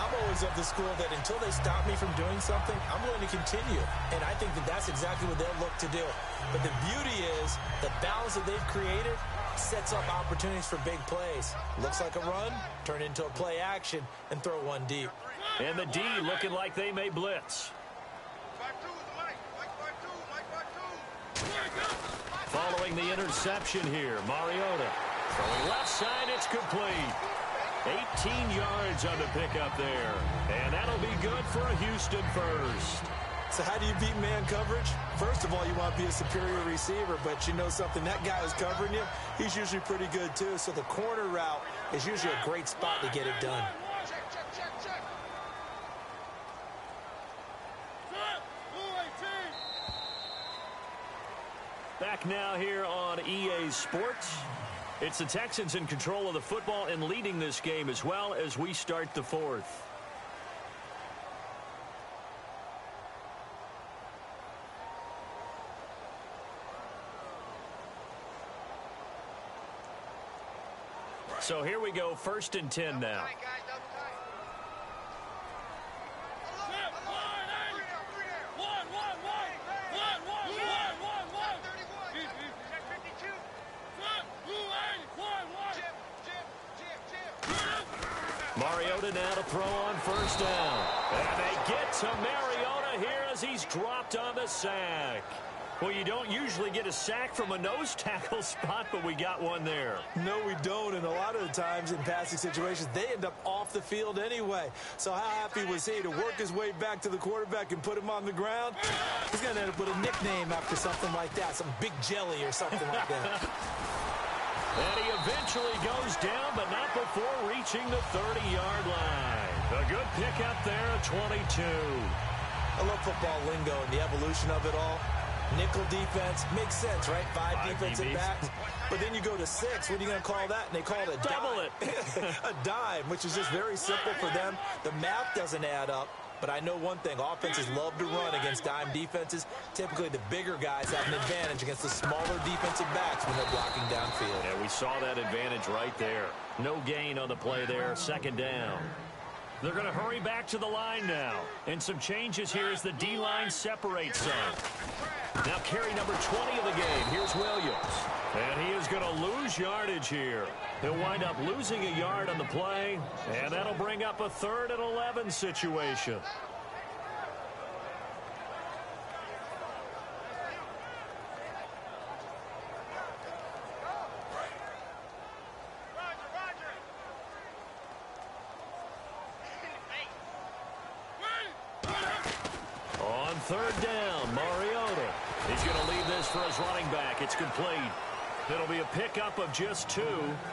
I I'm always of the school that until they stop me from doing something, I'm going to continue. And I think that that's exactly what they'll look to do. But the beauty is the balance that they've created sets up opportunities for big plays. Looks like a run, turn into a play action, and throw one deep. And the D looking like they may blitz. Following the interception here, Mariota. Throwing left side, it's complete. 18 yards on the pickup there. And that'll be good for a Houston first. So how do you beat man coverage? First of all, you want to be a superior receiver, but you know something, that guy who's covering you, he's usually pretty good too. So the corner route is usually a great spot to get it done. Back now here on EA Sports. It's the Texans in control of the football and leading this game as well as we start the fourth. So here we go, 1st and 10 now. Mariota now to throw on 1st down. And they get to Mariota here as he's dropped on the sack. Well, you don't usually get a sack from a nose tackle spot, but we got one there. No, we don't, and a lot of the times in passing situations, they end up off the field anyway. So how happy was he to work his way back to the quarterback and put him on the ground? He's going to end up with a nickname after something like that, some Big Jelly or something like that. And he eventually goes down, but not before reaching the 30-yard line. A good pickup there at 22. I love football lingo and the evolution of it all. Nickel defense makes sense, right? Five defensive backs. But then you go to 6. What are you going to call that? And they call it a double dime. A dime, which is just very simple for them. The math doesn't add up. But I know one thing, offenses love to run against dime defenses. Typically, the bigger guys have an advantage against the smaller defensive backs when they're blocking downfield. Yeah, we saw that advantage right there. No gain on the play there, 2nd down. They're going to hurry back to the line now. And some changes here as the D-line separates some. Now carry number 20 of the game. Here's Williams. And he is going to lose yardage here. He'll wind up losing a yard on the play. And that'll bring up a 3rd and 11 situation. On 3rd down, Mariota. He's going to leave this for his running back. It's complete. It'll be a pickup of just 2,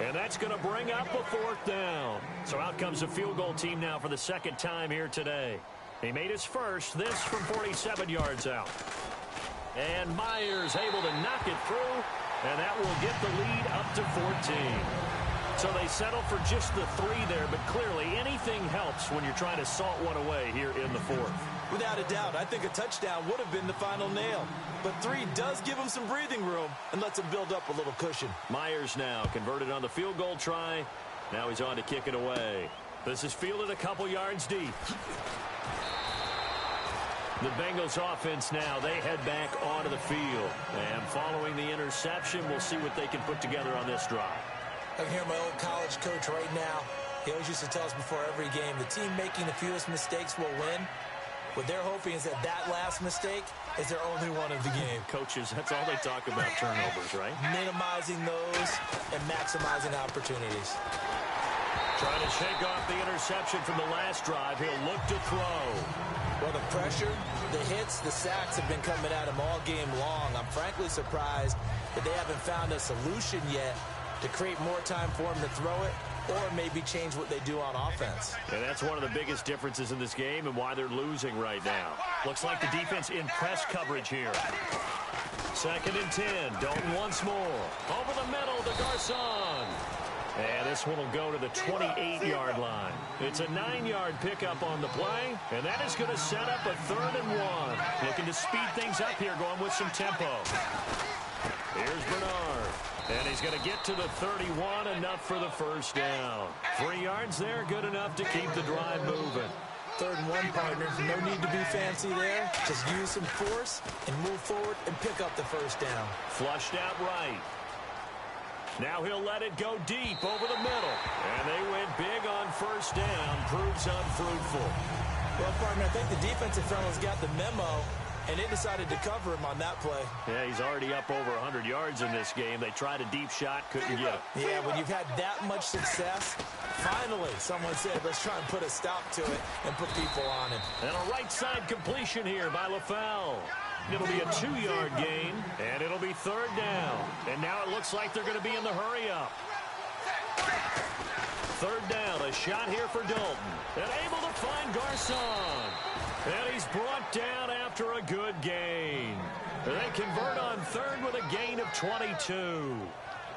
and that's going to bring up a 4th down. So out comes the field goal team now for the 2nd time here today. He made his first, this from 47 yards out. And Myers able to knock it through, and that will get the lead up to 14. So they settle for just the 3 there, but clearly anything helps when you're trying to salt one away here in the 4th. Without a doubt, I think a touchdown would have been the final nail. But 3 does give him some breathing room and lets him build up a little cushion. Myers now converted on the field goal try. Now he's on to kick it away. This is fielded a couple yards deep. The Bengals offense now, they head back onto the field. And following the interception, we'll see what they can put together on this drive. I can hear my old college coach right now. He always used to tell us before every game, the team making the fewest mistakes will win. What they're hoping is that last mistake is their only one of the game. Coaches, that's all they talk about, turnovers, right? Minimizing those and maximizing opportunities. Trying to shake off the interception from the last drive. He'll look to throw. Well, the pressure, the hits, the sacks have been coming at him all game long. I'm frankly surprised that they haven't found a solution yet to create more time for him to throw it, or maybe change what they do on offense. And that's one of the biggest differences in this game and why they're losing right now. Looks like the defense in press coverage here. 2nd and 10. Dalton once more. Over the middle to Garcon. And this one will go to the 28-yard line. It's a 9-yard pickup on the play, and that is going to set up a 3rd and 1. Looking to speed things up here, going with some tempo. Here's Bernard. And he's going to get to the 31, enough for the first down. 3 yards there, good enough to keep the drive moving. 3rd and 1, partner. No need to be fancy there. Just use some force and move forward and pick up the first down. Flushed out right. Now he'll let it go deep over the middle. And they went big on first down. Proves unfruitful. Well, partner, I think the defensive fellas got the memo, and they decided to cover him on that play. Yeah, he's already up over 100 yards in this game. They tried a deep shot, couldn't get it. Yeah, when you've had that much success, finally someone said, let's try and put a stop to it and put people on him. And a right side completion here by LaFell. It'll be a 2-yard gain, and it'll be 3rd down. And now it looks like they're going to be in the hurry-up. 3rd down, a shot here for Dalton. And able to find Garcon. And he's brought down after a good gain. They convert on 3rd with a gain of 22.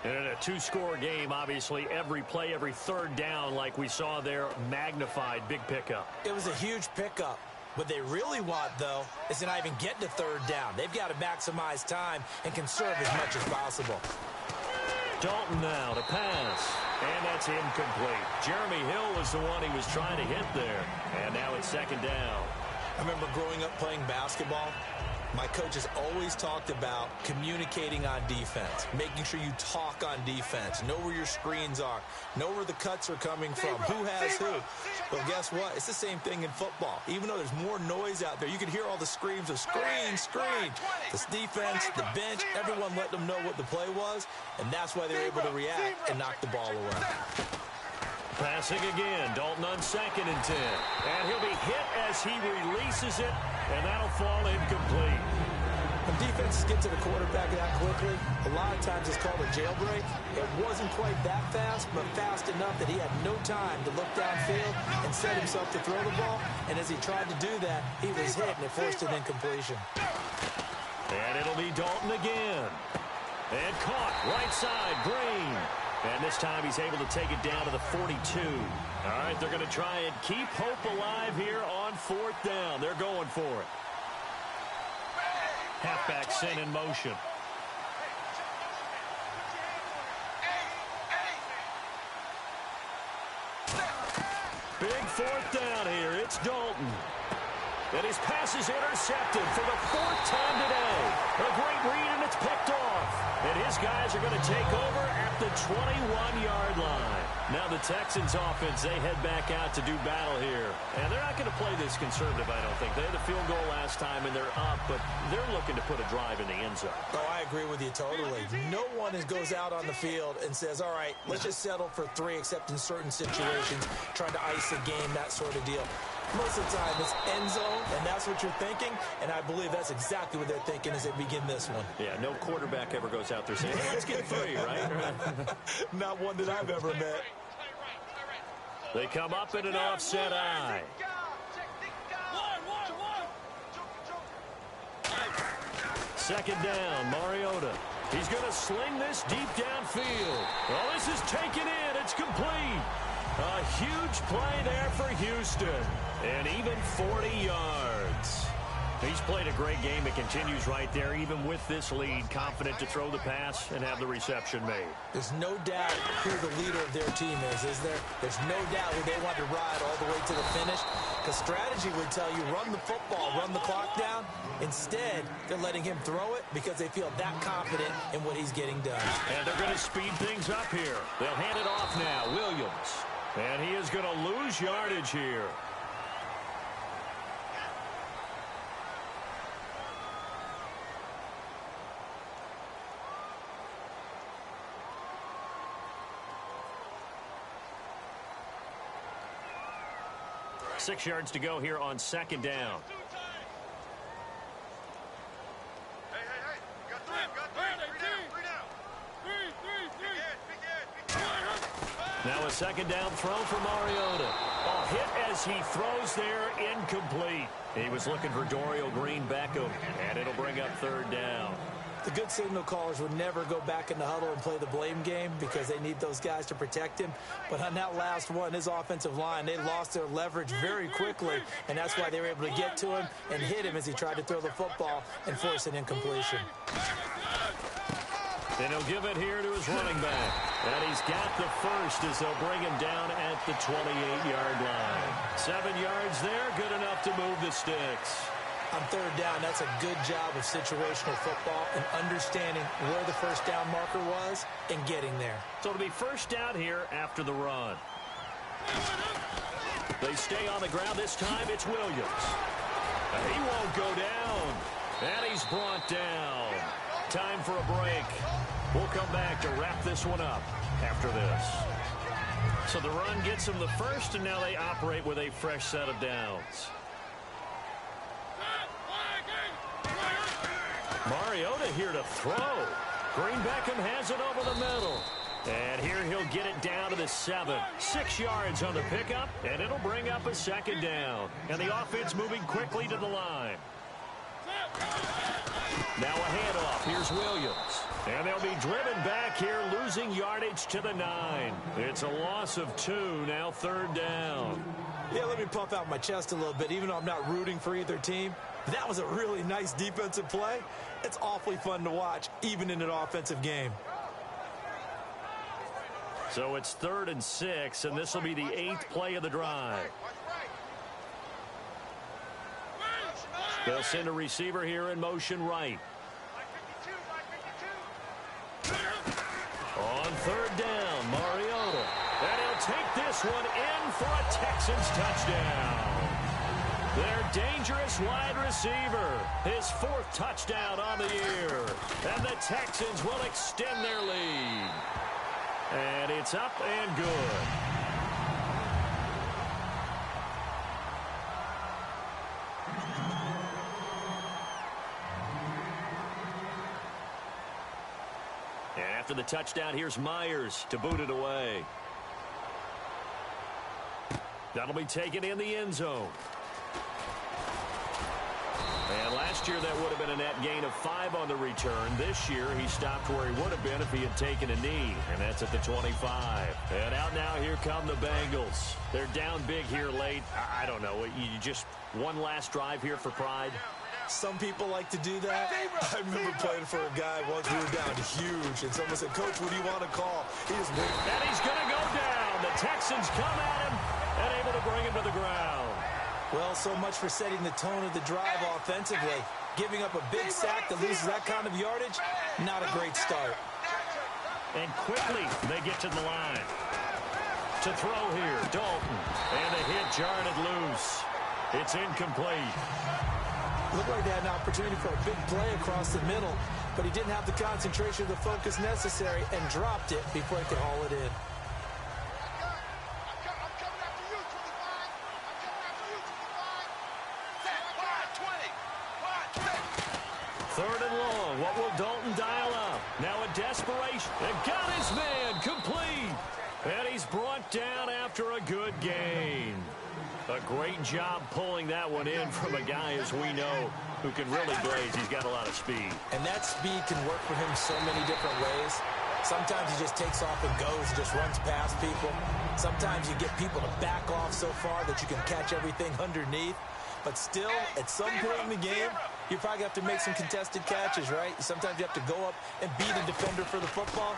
And in a 2-score game, obviously, every play, every 3rd down, like we saw there, magnified, big pickup. It was a huge pickup. What they really want, though, is to not even get to 3rd down. They've got to maximize time and conserve as much as possible. Dalton now to pass. And that's incomplete. Jeremy Hill was the one he was trying to hit there. And now it's 2nd down. I remember growing up playing basketball. My coaches always talked about communicating on defense, making sure you talk on defense, know where your screens are, know where the cuts are coming from, who has who. Well, guess what? It's the same thing in football. Even though there's more noise out there, you can hear all the screams of screen, screen. This defense, the bench, everyone let them know what the play was, and that's why they're able to react and knock the ball away. Passing again, Dalton on 2nd and 10. And he'll be hit as he releases it, and that'll fall incomplete. When defenses get to the quarterback that quickly, a lot of times it's called a jailbreak. It wasn't quite that fast, but fast enough that he had no time to look downfield and set himself to throw the ball. And as he tried to do that, he was hit, and it forced an incompletion. And it'll be Dalton again. And caught, right side, Green. And this time he's able to take it down to the 42. All right, they're going to try and keep hope alive here on 4th down. They're going for it. Halfback sent in motion. Big 4th down here. It's Dalton. And his pass is intercepted for the 4th time today. A great read, and it's picked off. And his guys are going to take over at the 21-yard line. Now the Texans offense, they head back out to do battle here. And they're not going to play this conservative, I don't think. They had the field goal last time, and they're up, but they're looking to put a drive in the end zone. Oh, I agree with you totally. No one goes out on the field and says, all right, let's just settle for 3, except in certain situations, trying to ice a game, that sort of deal. Most of the time, it's end zone, and that's what you're thinking, and I believe that's exactly what they're thinking as they begin this one. Yeah, no quarterback ever goes out there saying, hey, let's get 3, right? Not one that I've ever met. They come up in an offset eye. Second down, Mariota. He's going to sling this deep downfield. Well, this is taken in. It's complete. A huge play there for Houston. And even 40 yards. He's played a great game. It continues right there, even with this lead. Confident to throw the pass and have the reception made. There's no doubt who the leader of their team is there? There's no doubt who they want to ride all the way to the finish. Because strategy would tell you, run the football, run the clock down. Instead, they're letting him throw it because they feel that confident in what he's getting done. And they're going to speed things up here. They'll hand it off now. Williams. And he is going to lose yardage here. Six yards to go here on 2nd down. Now a 2nd down throw for Mariota. A hit as he throws there, incomplete. He was looking for Dorial Green-Beckham, and it'll bring up 3rd down. The good signal callers would never go back in the huddle and play the blame game because they need those guys to protect him. But on that last one, his offensive line, they lost their leverage very quickly, and that's why they were able to get to him and hit him as he tried to throw the football and force an incompletion. And he'll give it here to his running back. And he's got the first as they'll bring him down at the 28-yard line. 7 yards there, good enough to move the sticks. On third down, that's a good job of situational football and understanding where the first down marker was and getting there. So it'll be first down here after the run. They stay on the ground. This time it's Williams. He won't go down. And he's brought down. Time for a break. We'll come back to wrap this one up after this. So the run gets them the first, and now they operate with a fresh set of downs. Mariota here to throw. Green Beckham has it over the middle. And here he'll get it down to the 7. 6 yards on the pickup, and it'll bring up a second down. And the offense moving quickly to the line. Now a handoff. Here's Williams. And they'll be driven back here, losing yardage to the 9. It's a loss of 2, now third down. Yeah, let me puff out my chest a little bit, even though I'm not rooting for either team. That was a really nice defensive play. It's awfully fun to watch, even in an offensive game. So it's 3rd and 6, and this will be the 8th play of the drive. They'll send a receiver here in motion right. On 3rd down, Mariota. And he'll take this one in for a Texans touchdown. Their dangerous wide receiver. His 4th touchdown on the year. And the Texans will extend their lead. And it's up and good. And after the touchdown, here's Myers to boot it away. That'll be taken in the end zone. And last year, that would have been a net gain of 5 on the return. This year, he stopped where he would have been if he had taken a knee, and that's at the 25. And out now, here come the Bengals. They're down big here late. I don't know. You just one last drive here for pride? Some people like to do that. I remember playing for a guy once. We were down huge, and someone said, "Coach, what do you want to call?" He just went. And he's going to go down. The Texans come at him and able to bring him to the ground. Well, so much for setting the tone of the drive offensively. Giving up a big sack that loses that kind of yardage, not a great start. And quickly, they get to the line. To throw here, Dalton. And the hit jarred it loose. It's incomplete. Looked like they had an opportunity for a big play across the middle, but he didn't have the concentration or the focus necessary and dropped it before he could haul it in. 3rd and long. What will Dalton dial up? Now a desperation. And got his man complete. And he's brought down after a good gain. A great job pulling that one in from a guy, as we know, who can really blaze. He's got a lot of speed. And that speed can work for him so many different ways. Sometimes he just takes off and goes, just runs past people. Sometimes you get people to back off so far that you can catch everything underneath. But still, at some point in the game, you probably have to make some contested catches, right? Sometimes you have to go up and beat a defender for the football.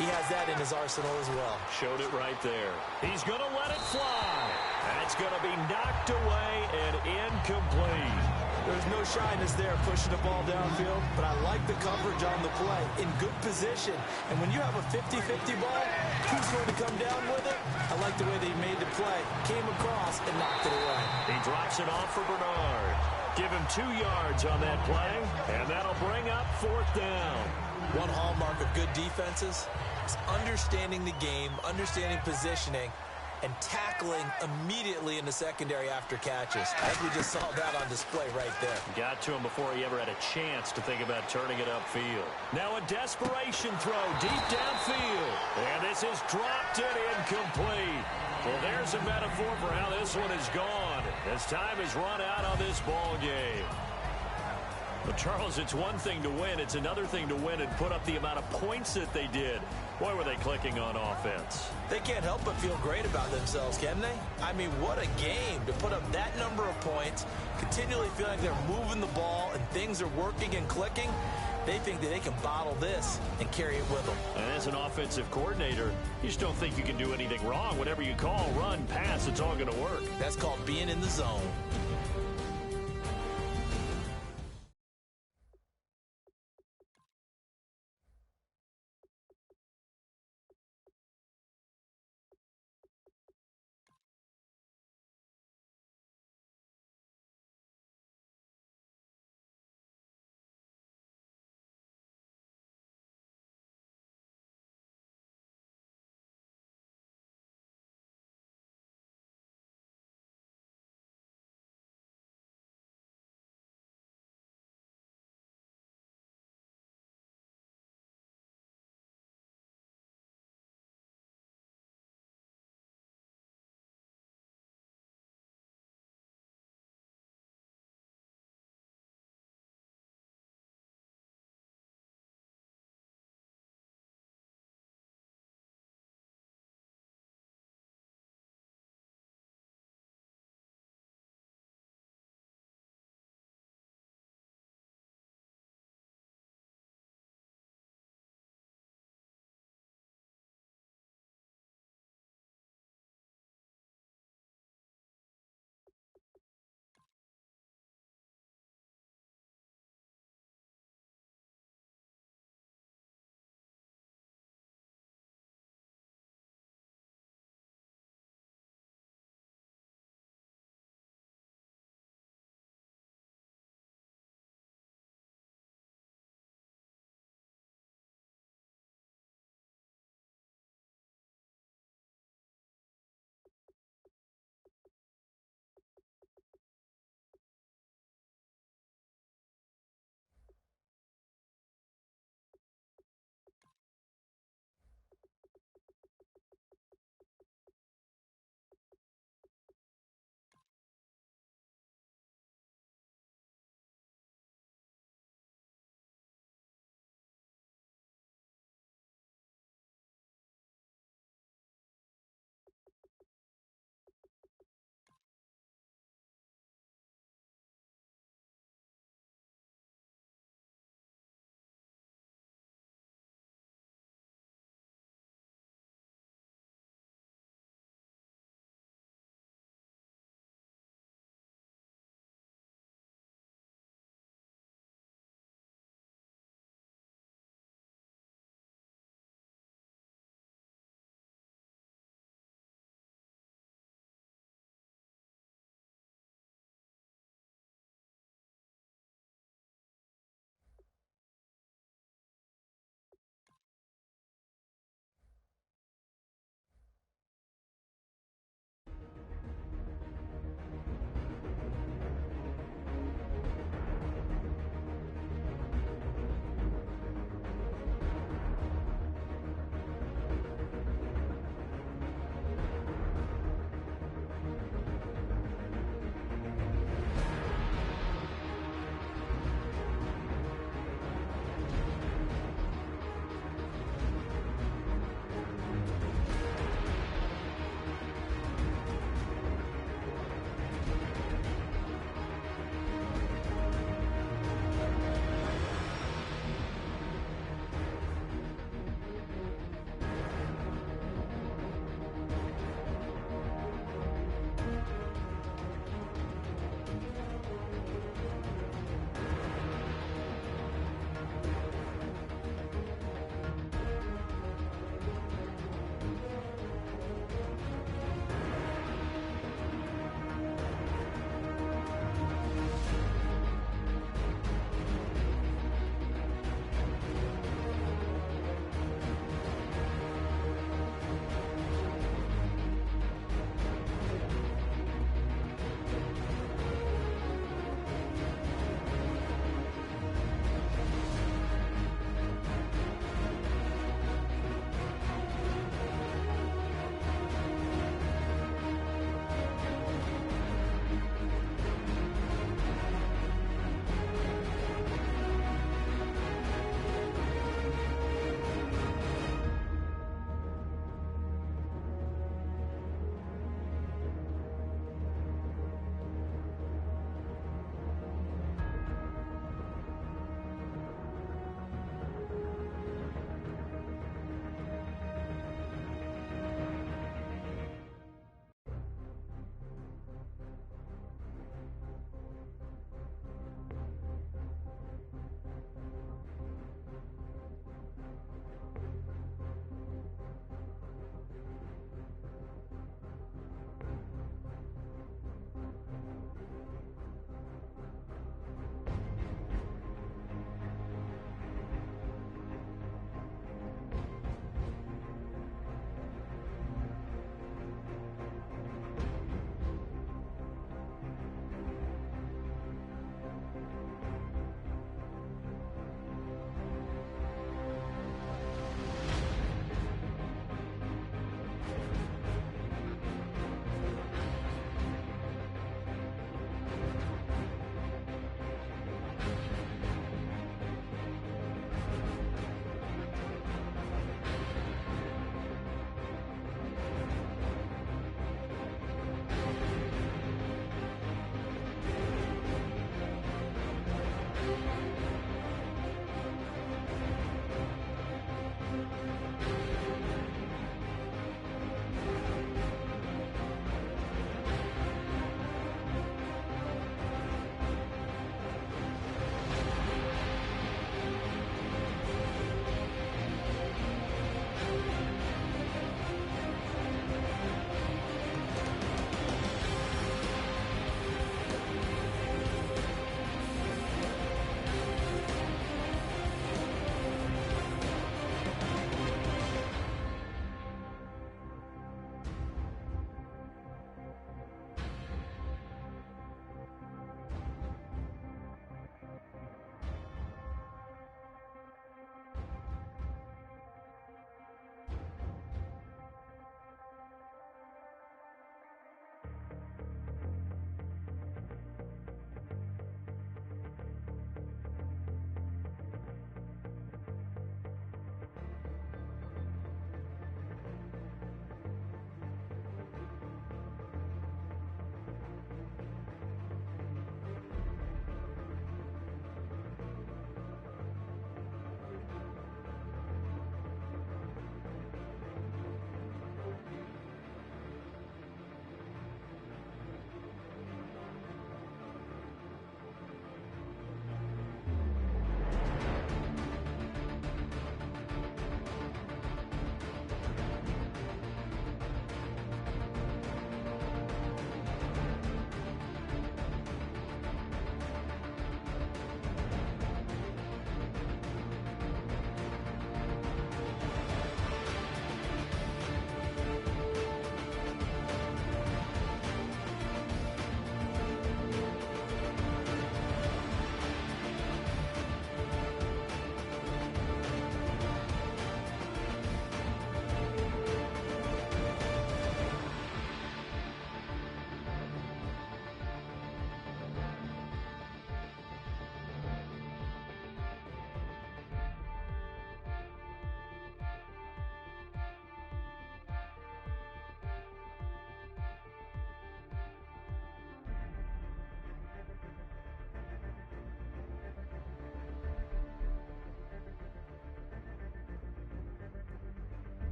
He has that in his arsenal as well. Showed it right there. He's going to let it fly. That's going to be knocked away and incomplete. There's no shyness there pushing the ball downfield, but I like the coverage on the play. In good position. And when you have a 50-50 ball, who's going to come down with it? I like the way they made the play. Came across and knocked it away. He drops it off for Bernard. Give him 2 yards on that play, and that'll bring up 4th down. One hallmark of good defenses is understanding the game, understanding positioning, and tackling immediately in the secondary after catches. I think we just saw that on display right there. Got to him before he ever had a chance to think about turning it upfield. Now a desperation throw deep downfield. And this is dropped and incomplete. Well, there's a metaphor for how this one is gone as time is run out on this ball game. But, Charles, it's one thing to win. It's another thing to win and put up the amount of points that they did. Boy, were they clicking on offense. They can't help but feel great about themselves, can they? I mean, what a game to put up that number of points, continually feel like they're moving the ball and things are working and clicking. They think that they can bottle this and carry it with them. And as an offensive coordinator, you just don't think you can do anything wrong. Whatever you call, run, pass, it's all going to work. That's called being in the zone.